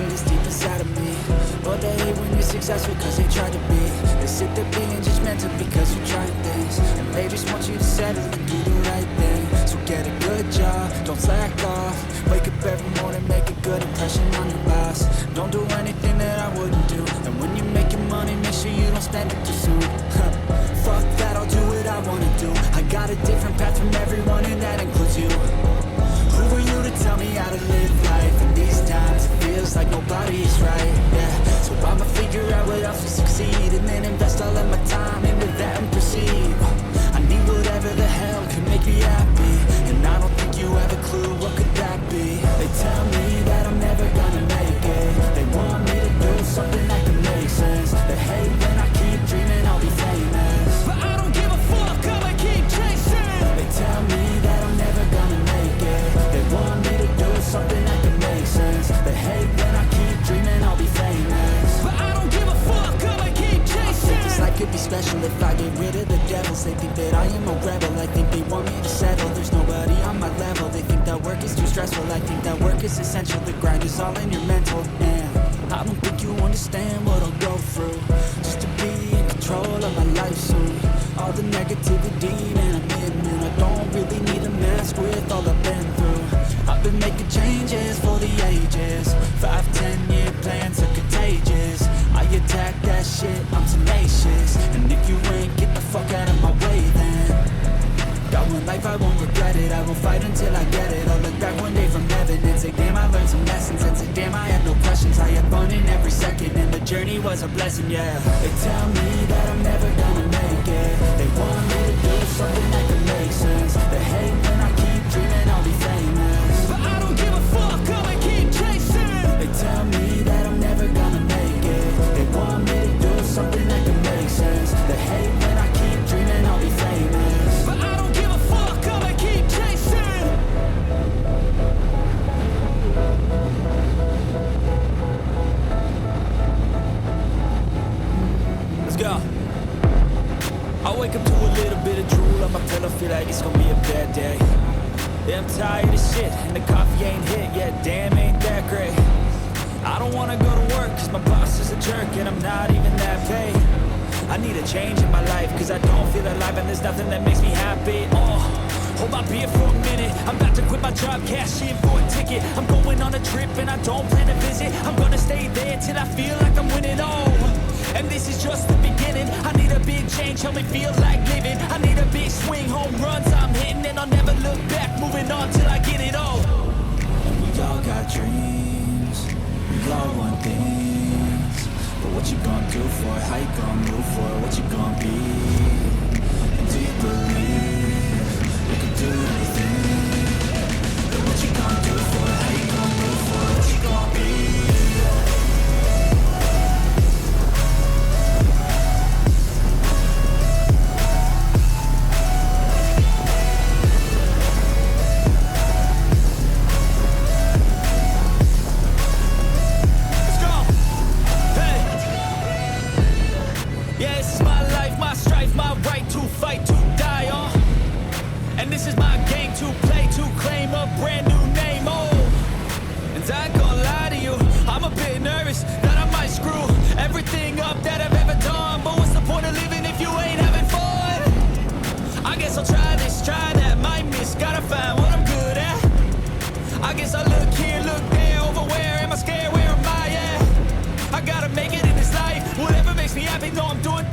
shit is deep inside of me. But they hate when you're successful cause they try to be. They sit there being judgmental because you're trying things, and they just want you to settle and do the right thing. So get a good job, don't slack off. Wake up every morning, make a good impression on your boss. Don't do anything that I wouldn't do. And when you're making money, make sure you don't spend it too soon. Fuck that, I'll do what I wanna do. I got a different path from everyone and that includes you. Who are you to tell me how to live life? In these times it feels like nobody's right, yeah. So I'ma figure out what else will succeed, and then invest all of my time into that and proceed. I need whatever the hell can make me happy, and I don't think you have a clue what could that be. They tell me that I'm never gonna make it. They want me to do something that can make sense. They hate when I keep dreaming I'll be famous, but I don't give a fuck, I'ma keep chasing. They tell me that I'm never gonna make it. They want me to do something that can make sense. They hate when I keep dreaming I'll be famous, but I don't give a fuck, I'ma keep chasing. I think this life could be special if I get rid of the devils. They think that I am a rebel, I think they want me to settle. There's nobody on my level. They think that work is too stressful, I think that work is essential. The grind is all in your mental, and I don't think you understand what I'll go through just to be in control of my life soon. All the negativity, man, I'm in, and I don't really need a mask with all I've been through. I've been making changes for the ages. 5-10 year plans are contagious. I attack that shit, I'm tenacious. And if you ain't, get the fuck out of my way then. Got one life, I won't regret it. I will fight until I get it. I'll look back one day from heaven and say, damn, I learned some lessons. And say, damn, I had no questions. I had fun in every second, and the journey was a blessing, yeah. They tell me that I'm never gonna make it. They want me to do something that can make sense. They hate when I keep dreaming I'll be famous, but I don't give a fuck, I'ma keep chasing. They tell me that I'm never gonna make it. They want me to do something that can make sense. They hate when I keep dreaming I'll be famous, but I don't give a fuck, I'ma keep chasing. Let's go. I wake up to a little bit of drool on my pillow, feel like it's gonna be a bad day. Yeah, I'm tired of shit, and the coffee ain't hit yet, damn, ain't that great. I don't wanna go to work, cause my boss is a jerk, and I'm not even that paid. I need a change in my life, cause I don't feel alive, and there's nothing that makes me happy. Hold my beer for a minute, I'm about to quit my job, cash in for a ticket. I'm going on a trip, and I don't plan to visit. I'm gonna stay there till I feel like I'm winning all. And this is just the beginning. I need a big change, help me feel like living. I need a big swing, home runs I'm hitting, and I'll never look back, moving on till I get it all. And we all got dreams, we all want things, but what you gonna do for it? How you gonna move for it? What you gonna be? And do you believe you can do anything? But what you gonna do for it? How you gonna move for it? What you gonna be? This is my game to play, to claim a brand new name, and I ain't gonna lie to you, I'm a bit nervous that I might screw everything up that I've ever done. But what's the point of living if you ain't having fun? I guess I'll try this, try that, might miss, gotta find what I'm good at. I guess I look here, look there, over where am I scared, where am I at? I gotta make it in this life, whatever makes me happy, know I'm doing